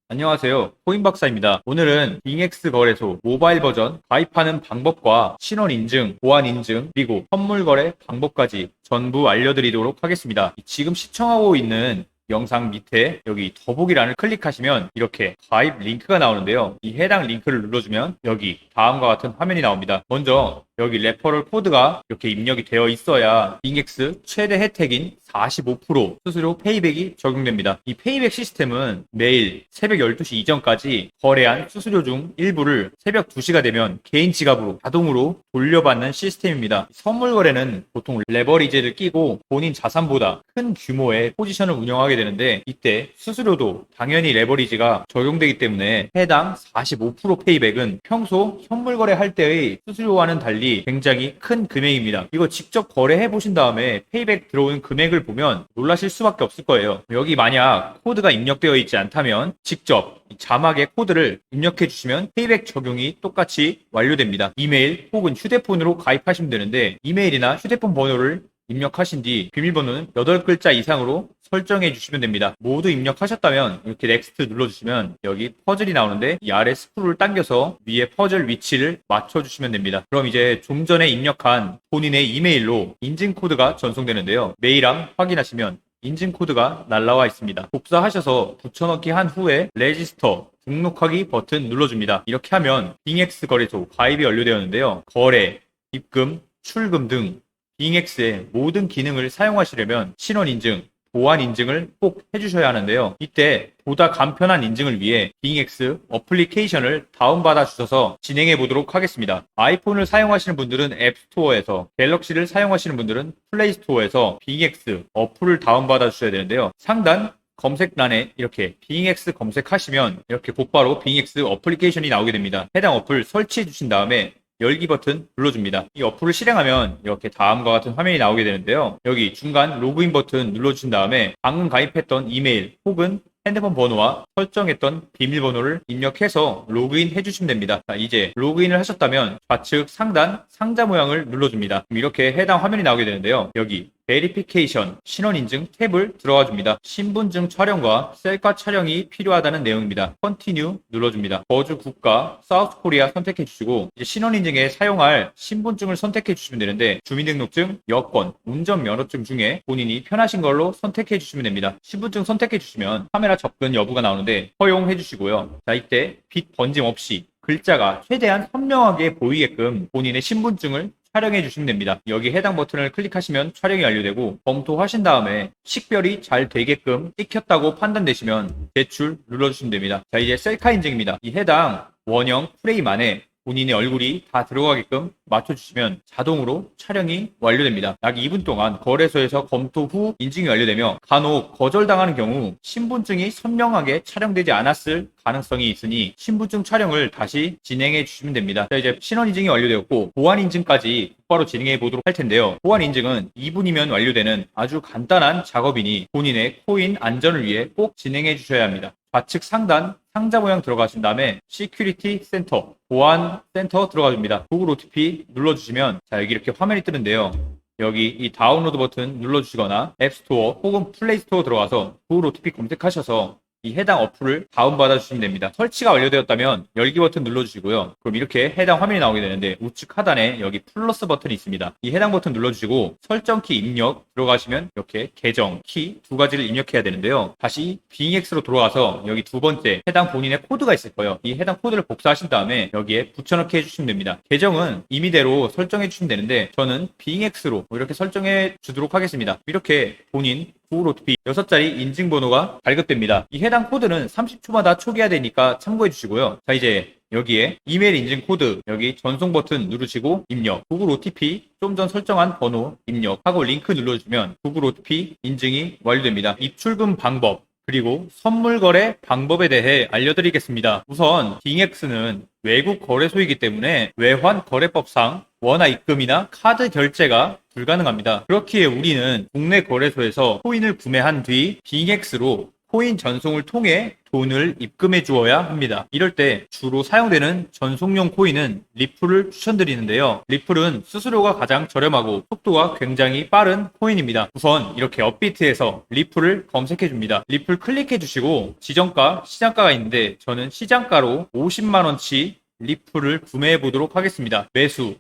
안녕하세요. 코인박사입니다. 오늘은 빙엑스 거래소 모바일 버전 가입하는 방법과 신원 인증, 보안 인증, 그리고 선물 거래 방법까지 전부 알려드리도록 하겠습니다. 지금 시청하고 있는 영상 밑에 여기 더보기란을 클릭하시면 이렇게 가입 링크가 나오는데요. 이 해당 링크를 눌러주면 여기 다음과 같은 화면이 나옵니다. 먼저 여기 레퍼럴 코드가 이렇게 입력이 되어 있어야 빙엑스 최대 혜택인 45% 수수료 페이백이 적용됩니다. 이 페이백 시스템은 매일 새벽 12시 이전까지 거래한 수수료 중 일부를 새벽 2시가 되면 개인 지갑으로 자동으로 돌려받는 시스템입니다. 선물 거래는 보통 레버리지를 끼고 본인 자산보다 큰 규모의 포지션을 운영하게 되는데 이때 수수료도 당연히 레버리지가 적용되기 때문에 해당 45% 페이백은 평소 선물 거래할 때의 수수료와는 달리 굉장히 큰 금액입니다. 이거 직접 거래해 보신 다음에 페이백 들어오는 금액을 보면 놀라실 수밖에 없을 거예요. 여기 만약 코드가 입력되어 있지 않다면 직접 자막에 코드를 입력해 주시면 페이백 적용이 똑같이 완료됩니다. 이메일 혹은 휴대폰으로 가입하시면 되는데 이메일이나 휴대폰 번호를 입력하신 뒤 비밀번호는 8글자 이상으로 설정해 주시면 됩니다. 모두 입력하셨다면 이렇게 넥스트 눌러주시면 여기 퍼즐이 나오는데 이 아래 스크롤을 당겨서 위에 퍼즐 위치를 맞춰주시면 됩니다. 그럼 이제 좀 전에 입력한 본인의 이메일로 인증 코드가 전송되는데요. 메일함 확인하시면 인증 코드가 날라와 있습니다. 복사하셔서 붙여넣기 한 후에 레지스터 등록하기 버튼 눌러줍니다. 이렇게 하면 빙엑스 거래소 가입이 완료되었는데요. 거래, 입금, 출금 등 빙엑스의 모든 기능을 사용하시려면 신원 인증, 보안 인증을 꼭 해주셔야 하는데요. 이때 보다 간편한 인증을 위해 빙엑스 어플리케이션을 다운받아 주셔서 진행해 보도록 하겠습니다. 아이폰을 사용하시는 분들은 앱스토어에서, 갤럭시를 사용하시는 분들은 플레이스토어에서 빙엑스 어플을 다운받아 주셔야 되는데요. 상단 검색란에 이렇게 빙엑스 검색하시면 이렇게 곧바로 빙엑스 어플리케이션이 나오게 됩니다. 해당 어플 설치해 주신 다음에 열기 버튼 눌러줍니다. 이 어플을 실행하면 이렇게 다음과 같은 화면이 나오게 되는데요. 여기 중간 로그인 버튼 눌러주신 다음에 방금 가입했던 이메일 혹은 핸드폰 번호와 설정했던 비밀번호를 입력해서 로그인 해주시면 됩니다. 자, 이제 로그인을 하셨다면 좌측 상단 상자 모양을 눌러줍니다. 이렇게 해당 화면이 나오게 되는데요. 여기 베리피케이션, 신원인증 탭을 들어가 줍니다. 신분증 촬영과 셀카 촬영이 필요하다는 내용입니다. 컨티뉴 눌러줍니다. 거주 국가, 사우스 코리아 선택해 주시고 이제 신원인증에 사용할 신분증을 선택해 주시면 되는데 주민등록증, 여권, 운전면허증 중에 본인이 편하신 걸로 선택해 주시면 됩니다. 신분증 선택해 주시면 카메라 접근 여부가 나오는데 허용해 주시고요. 자, 이때 빛 번짐 없이 글자가 최대한 선명하게 보이게끔 본인의 신분증을 촬영해 주시면 됩니다. 여기 해당 버튼을 클릭하시면 촬영이 완료되고 검토하신 다음에 식별이 잘 되게끔 찍혔다고 판단되시면 제출 눌러주시면 됩니다. 자, 이제 셀카 인증입니다. 이 해당 원형 프레임 안에 본인의 얼굴이 다 들어가게끔 맞춰주시면 자동으로 촬영이 완료됩니다. 약 2분 동안 거래소에서 검토 후 인증이 완료되며 간혹 거절당하는 경우 신분증이 선명하게 촬영되지 않았을 가능성이 있으니 신분증 촬영을 다시 진행해 주시면 됩니다. 자, 이제 신원 인증이 완료되었고 보안 인증까지 곧바로 진행해 보도록 할 텐데요. 보안 인증은 2분이면 완료되는 아주 간단한 작업이니 본인의 코인 안전을 위해 꼭 진행해 주셔야 합니다. 좌측 상단 상자 모양 들어가신 다음에 시큐리티 센터, 보안 센터 들어가 줍니다. 구글 OTP 눌러주시면 자, 여기 이렇게 화면이 뜨는데요. 여기 이 다운로드 버튼 눌러주시거나 앱스토어 혹은 플레이스토어 들어가서 구글 OTP 검색하셔서 이 해당 어플을 다운받아 주시면 됩니다. 설치가 완료되었다면 열기 버튼 눌러주시고요. 그럼 이렇게 해당 화면이 나오게 되는데 우측 하단에 여기 플러스 버튼이 있습니다. 이 해당 버튼 눌러주시고 설정키 입력 들어가시면 이렇게 계정, 키 두 가지를 입력해야 되는데요. 다시 빙엑스로 돌아와서 여기 두 번째 해당 본인의 코드가 있을 거예요. 이 해당 코드를 복사하신 다음에 여기에 붙여넣기 해주시면 됩니다. 계정은 임의대로 설정해 주시면 되는데 저는 빙엑스로 이렇게 설정해 주도록 하겠습니다. 이렇게 본인 구글 OTP 6자리 인증번호가 발급됩니다. 이 해당 코드는 30초마다 초기화 되니까 참고해 주시고요. 자, 이제 여기에 이메일 인증 코드 여기 전송 버튼 누르시고 입력, 구글 OTP 좀 전 설정한 번호 입력하고 링크 눌러주시면 구글 OTP 인증이 완료됩니다. 입출금 방법 그리고 선물 거래 방법에 대해 알려드리겠습니다. 우선 빙엑스는 외국 거래소이기 때문에 외환 거래법상 원화 입금이나 카드 결제가 불가능합니다. 그렇기에 우리는 국내 거래소에서 코인을 구매한 뒤 빙엑스로 코인 전송을 통해 돈을 입금해 주어야 합니다. 이럴 때 주로 사용되는 전송용 코인은 리플을 추천드리는데요. 리플은 수수료가 가장 저렴하고 속도가 굉장히 빠른 코인입니다. 우선 이렇게 업비트에서 리플을 검색해 줍니다. 리플 클릭해 주시고 지정가, 시장가가 있는데 저는 시장가로 50만원치 리플을 구매해 보도록 하겠습니다. 매수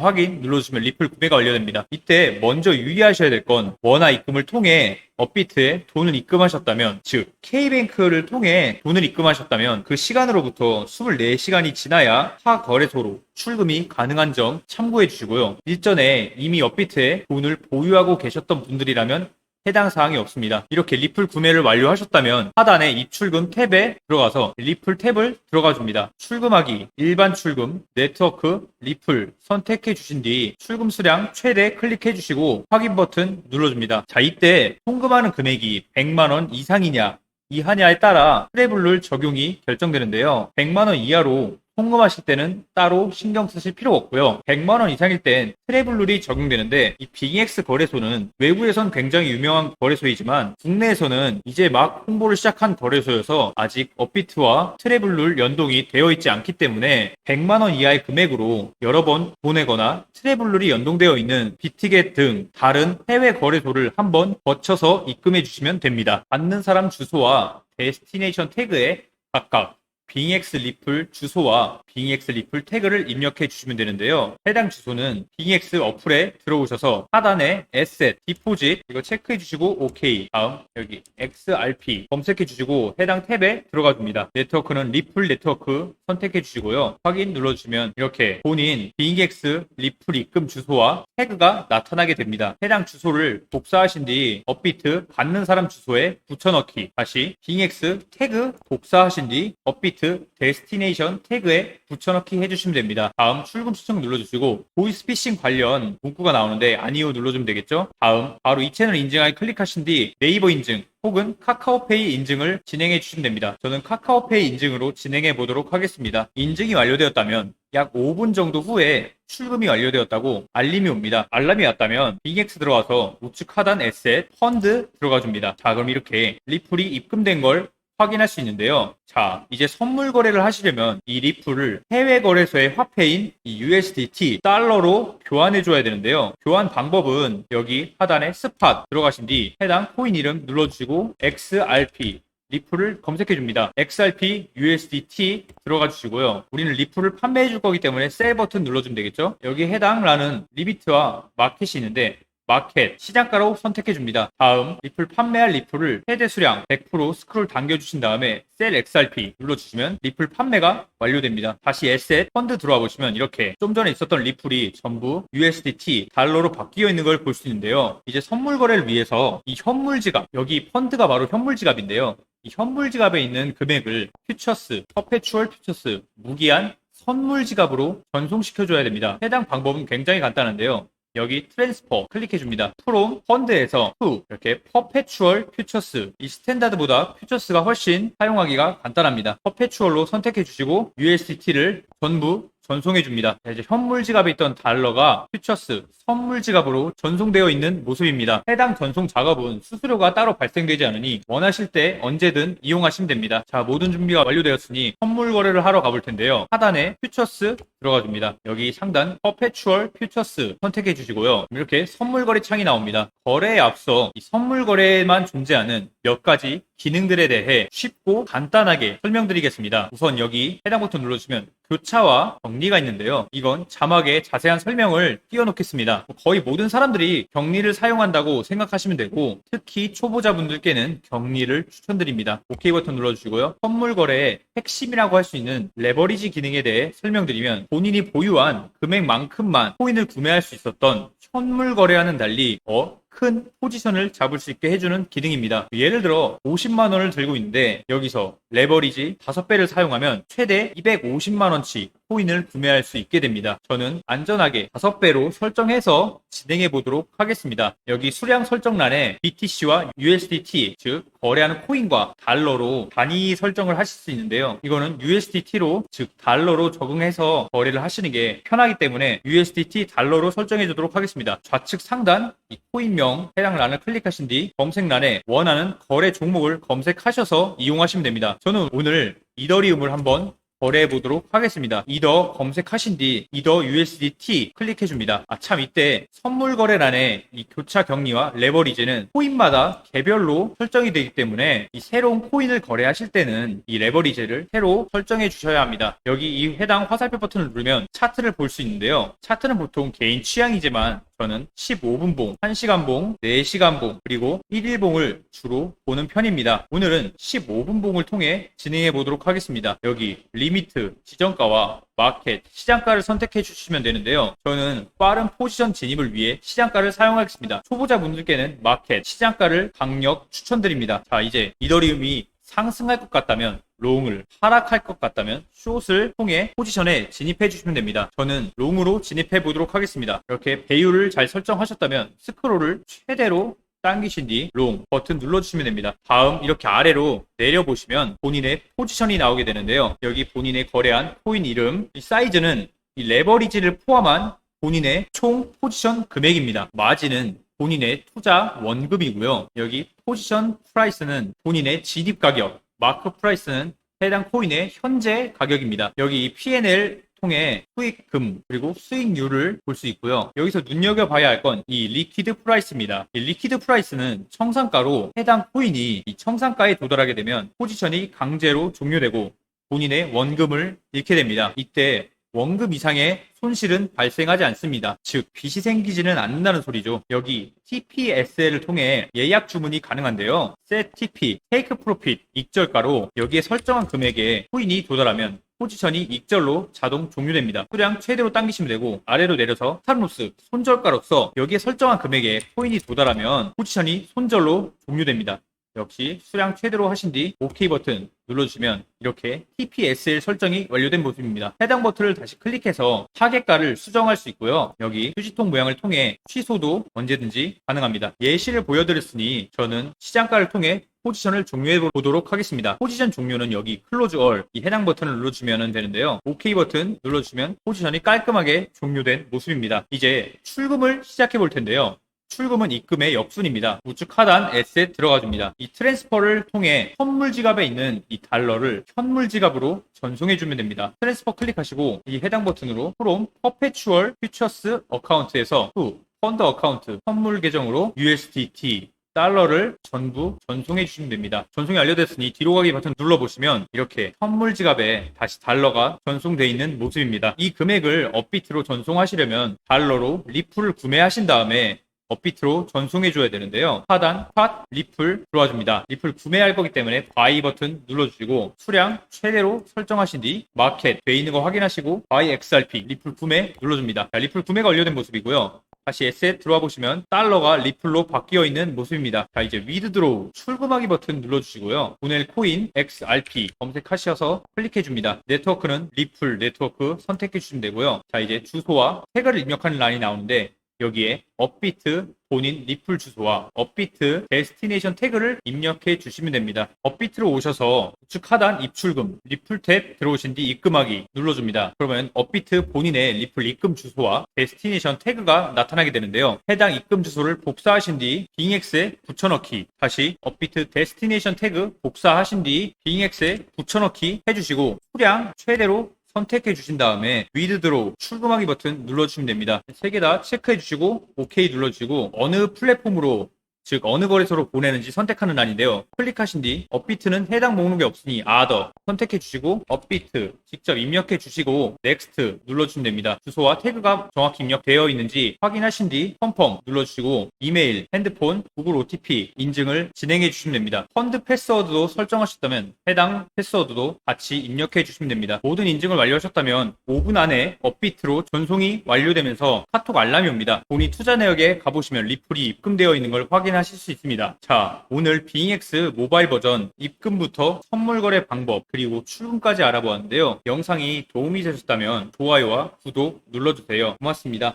확인 눌러주시면 리플 구매가 완료됩니다. 이때 먼저 유의하셔야 될 건 원화 입금을 통해 업비트에 돈을 입금하셨다면, 즉 K뱅크를 통해 돈을 입금하셨다면 그 시간으로부터 24시간이 지나야 타 거래소로 출금이 가능한 점 참고해 주시고요. 일전에 이미 업비트에 돈을 보유하고 계셨던 분들이라면 해당 사항이 없습니다. 이렇게 리플 구매를 완료하셨다면 하단에 입출금 탭에 들어가서 리플 탭을 들어가 줍니다. 출금하기, 일반 출금, 네트워크, 리플 선택해 주신 뒤 출금 수량 최대 클릭해 주시고 확인 버튼 눌러줍니다. 자, 이때 송금하는 금액이 100만원 이상이냐 이하냐에 따라 트래블룰 적용이 결정되는데요. 100만원 이하로 송금하실 때는 따로 신경 쓰실 필요가 없고요. 100만원 이상일 땐 트래블룰이 적용되는데, 이 빙엑스 거래소는 외국에선 굉장히 유명한 거래소이지만 국내에서는 이제 막 홍보를 시작한 거래소여서 아직 업비트와 트래블룰 연동이 되어 있지 않기 때문에 100만원 이하의 금액으로 여러 번 보내거나 트래블룰이 연동되어 있는 비트겟 등 다른 해외 거래소를 한번 거쳐서 입금해 주시면 됩니다. 받는 사람 주소와 데스티네이션 태그에 각각 빙엑스 리플 주소와 빙엑스 리플 태그를 입력해 주시면 되는데요. 해당 주소는 빙엑스 어플에 들어오셔서 하단에 에셋, 디포짓 이거 체크해 주시고 오케이. 다음 여기 XRP 검색해 주시고 해당 탭에 들어가 줍니다. 네트워크는 리플 네트워크 선택해 주시고요. 확인 눌러주시면 이렇게 본인 빙엑스 리플 입금 주소와 태그가 나타나게 됩니다. 해당 주소를 복사하신 뒤 업비트 받는 사람 주소에 붙여넣기, 다시 빙엑스 태그 복사하신 뒤 업비트 데스티네이션 태그에 붙여넣기 해주시면 됩니다. 다음 출금 수정 눌러주시고 보이스피싱 관련 문구가 나오는데 아니요 눌러주면 되겠죠. 다음 바로 이 채널 인증하기 클릭하신 뒤 네이버 인증 혹은 카카오페이 인증을 진행해 주시면 됩니다. 저는 카카오페이 인증으로 진행해 보도록 하겠습니다. 인증이 완료되었다면 약 5분 정도 후에 출금이 완료되었다고 알림이 옵니다. 알람이 왔다면 빙엑스 들어와서 우측 하단 에셋 펀드 들어가 줍니다. 자, 그럼 이렇게 리플이 입금된 걸 확인할 수 있는데요. 자, 이제 선물 거래를 하시려면 이 리플을 해외 거래소의 화폐인 이 USDT 달러로 교환해 줘야 되는데요. 교환 방법은 여기 하단에 스팟 들어가신 뒤 해당 코인 이름 눌러주시고 XRP 리플을 검색해 줍니다. XRP USDT 들어가 주시고요. 우리는 리플을 판매해 줄 거기 때문에 셀 버튼 눌러주면 되겠죠. 여기 해당 란은 리미트와 마켓이 있는데 마켓, 시장가로 선택해 줍니다. 다음 리플 판매할 리플을 최대 수량 100% 스크롤 당겨주신 다음에 셀 XRP 눌러주시면 리플 판매가 완료됩니다. 다시 에셋 펀드 들어와 보시면 이렇게 좀 전에 있었던 리플이 전부 USDT 달러로 바뀌어 있는 걸 볼 수 있는데요. 이제 선물 거래를 위해서 이 현물 지갑, 여기 펀드가 바로 현물 지갑인데요. 이 현물 지갑에 있는 금액을 퓨처스, 퍼페추얼 퓨처스, 무기한 선물 지갑으로 전송시켜줘야 됩니다. 해당 방법은 굉장히 간단한데요. 여기 트랜스퍼 클릭해 줍니다. 프롬 펀드에서 투 이렇게 퍼페추얼 퓨처스, 이 스탠다드보다 퓨처스가 훨씬 사용하기가 간단합니다. 퍼페추얼로 선택해 주시고 USDT를 전부 전송해 줍니다. 이제 현물 지갑에 있던 달러가 퓨처스 선물 지갑으로 전송되어 있는 모습입니다. 해당 전송 작업은 수수료가 따로 발생되지 않으니 원하실 때 언제든 이용하시면 됩니다. 자, 모든 준비가 완료되었으니 선물 거래를 하러 가볼 텐데요. 하단에 퓨처스 들어가 줍니다. 여기 상단 퍼페추얼 퓨처스 선택해 주시고요. 이렇게 선물 거래 창이 나옵니다. 거래에 앞서 이 선물 거래에만 존재하는 몇 가지 기능들에 대해 쉽고 간단하게 설명드리겠습니다. 우선 여기 해당 버튼 눌러주시면 교차와 격리가 있는데요. 이건 자막에 자세한 설명을 띄워놓겠습니다. 거의 모든 사람들이 격리를 사용한다고 생각하시면 되고 특히 초보자분들께는 격리를 추천드립니다. OK 버튼 눌러주시고요. 선물 거래의 핵심이라고 할 수 있는 레버리지 기능에 대해 설명드리면 본인이 보유한 금액만큼만 코인을 구매할 수 있었던 현물 거래와는 달리 큰 포지션을 잡을 수 있게 해주는 기능입니다. 예를 들어 50만원을 들고 있는데 여기서 레버리지 5배를 사용하면 최대 250만원치 코인을 구매할 수 있게 됩니다. 저는 안전하게 5배로 설정해서 진행해 보도록 하겠습니다. 여기 수량 설정란에 BTC와 USDT, 즉 거래하는 코인과 달러로 단위 설정을 하실 수 있는데요. 이거는 USDT로, 즉 달러로 적응해서 거래를 하시는 게 편하기 때문에 USDT 달러로 설정해 주도록 하겠습니다. 좌측 상단 이 코인명 해당 란을 클릭하신 뒤 검색란에 원하는 거래 종목을 검색하셔서 이용하시면 됩니다. 저는 오늘 이더리움을 한번 거래해 보도록 하겠습니다. 이더 검색하신 뒤 이더 USDT 클릭해 줍니다. 참 이때 선물 거래란에 이 교차 격리와 레버리지는 코인마다 개별로 설정이 되기 때문에 이 새로운 코인을 거래하실 때는 이 레버리지를 새로 설정해 주셔야 합니다. 여기 이 해당 화살표 버튼을 누르면 차트를 볼 수 있는데요. 차트는 보통 개인 취향이지만 저는 15분봉, 1시간봉, 4시간봉, 그리고 1일봉을 주로 보는 편입니다. 오늘은 15분봉을 통해 진행해 보도록 하겠습니다. 여기 리미트, 지정가와 마켓, 시장가를 선택해 주시면 되는데요. 저는 빠른 포지션 진입을 위해 시장가를 사용하겠습니다. 초보자분들께는 마켓, 시장가를 강력 추천드립니다. 자, 이제 이더리움이 상승할 것 같다면 롱을, 하락할 것 같다면 숏을 통해 포지션에 진입해 주시면 됩니다. 저는 롱으로 진입해 보도록 하겠습니다. 이렇게 배율을 잘 설정하셨다면 스크롤을 최대로 당기신 뒤 롱 버튼 눌러주시면 됩니다. 다음 이렇게 아래로 내려보시면 본인의 포지션이 나오게 되는데요. 여기 본인의 거래한 코인 이름, 이 사이즈는 이 레버리지를 포함한 본인의 총 포지션 금액입니다. 마진은 본인의 투자 원금이고요. 여기 포지션 프라이스는 본인의 진입 가격, 마크 프라이스는 해당 코인의 현재 가격입니다. 여기 P&L 통해 수익금 그리고 수익률을 볼 수 있고요. 여기서 눈여겨봐야 할 건 이 리퀴드 프라이스입니다. 이 리퀴드 프라이스는 청산가로 해당 코인이 이 청산가에 도달하게 되면 포지션이 강제로 종료되고 본인의 원금을 잃게 됩니다. 이때 원금 이상의 손실은 발생하지 않습니다. 즉 빚이 생기지는 않는다는 소리죠. 여기 TPSL을 통해 예약 주문이 가능한데요. Set TP, Take Profit, 익절가로 여기에 설정한 금액에 코인이 도달하면 포지션이 익절로 자동 종료됩니다. 수량 최대로 당기시면 되고 아래로 내려서 스탑로스, 손절가로서 여기에 설정한 금액에 코인이 도달하면 포지션이 손절로 종료됩니다. 역시 수량 최대로 하신 뒤 OK 버튼 눌러주시면 이렇게 TPSL 설정이 완료된 모습입니다. 해당 버튼을 다시 클릭해서 타겟가를 수정할 수 있고요. 여기 휴지통 모양을 통해 취소도 언제든지 가능합니다. 예시를 보여드렸으니 저는 시장가를 통해 포지션을 종료해 보도록 하겠습니다. 포지션 종료는 여기 클로즈 얼 이 해당 버튼을 눌러주면 되는데요. OK 버튼 눌러주시면 포지션이 깔끔하게 종료된 모습입니다. 이제 출금을 시작해 볼 텐데요. 출금은 입금의 역순입니다. 우측 하단 에셋 들어가 줍니다. 이 트랜스퍼를 통해 선물 지갑에 있는 이 달러를 현물 지갑으로 전송해 주면 됩니다. 트랜스퍼 클릭하시고 이 해당 버튼으로 from perpetual futures 어카운트에서 to 펀드 어카운트 선물 계정으로 USDT 달러를 전부 전송해 주시면 됩니다. 전송이 완료됐으니 뒤로 가기 버튼 눌러보시면 이렇게 선물 지갑에 다시 달러가 전송되어 있는 모습입니다. 이 금액을 업비트로 전송하시려면 달러로 리플을 구매하신 다음에 업비트로 전송해 줘야 되는데요. 하단 팟 리플 들어와 줍니다. 리플 구매할 거기 때문에 바이 버튼 눌러주시고 수량 최대로 설정하신 뒤 마켓 돼 있는 거 확인하시고 바이 XRP 리플 구매 눌러줍니다. 자, 리플 구매가 완료된 모습이고요. 다시 에셋 들어와 보시면 달러가 리플로 바뀌어 있는 모습입니다. 자, 이제 위드드로우 출금하기 버튼 눌러주시고요. 오늘 코인 XRP 검색하셔서 클릭해 줍니다. 네트워크는 리플 네트워크 선택해 주시면 되고요. 자, 이제 주소와 태그를 입력하는 란이 나오는데 여기에 업비트 본인 리플 주소와 업비트 데스티네이션 태그를 입력해 주시면 됩니다. 업비트로 오셔서 우측 하단 입출금 리플 탭 들어오신 뒤 입금하기 눌러줍니다. 그러면 업비트 본인의 리플 입금 주소와 데스티네이션 태그가 나타나게 되는데요. 해당 입금 주소를 복사하신 뒤 빙엑스에 붙여넣기 다시 업비트 데스티네이션 태그 복사하신 뒤 빙엑스에 붙여넣기 해주시고 수량 최대로 선택해 주신 다음에 위드드로우 출금하기 버튼 눌러주시면 됩니다. 3개 다 체크해 주시고 OK 눌러주시고 어느 플랫폼으로 즉 어느 거래소로 보내는지 선택하는 란인데요. 클릭하신 뒤 업비트는 해당 목록에 없으니 아더 선택해 주시고 업비트 직접 입력해 주시고 넥스트 눌러주시면 됩니다. 주소와 태그가 정확히 입력되어 있는지 확인하신 뒤 컨펌 눌러주시고 이메일, 핸드폰, 구글 OTP 인증을 진행해 주시면 됩니다. 펀드 패스워드도 설정하셨다면 해당 패스워드도 같이 입력해 주시면 됩니다. 모든 인증을 완료하셨다면 5분 안에 업비트로 전송이 완료되면서 카톡 알람이 옵니다. 본인 투자 내역에 가보시면 리플이 입금되어 있는 걸 확인 확인하실 수 있습니다. 자, 오늘 빙엑스 모바일 버전 입금부터 선물 거래 방법 그리고 출금까지 알아보았는데요. 영상이 도움이 되셨다면 좋아요와 구독 눌러주세요. 고맙습니다.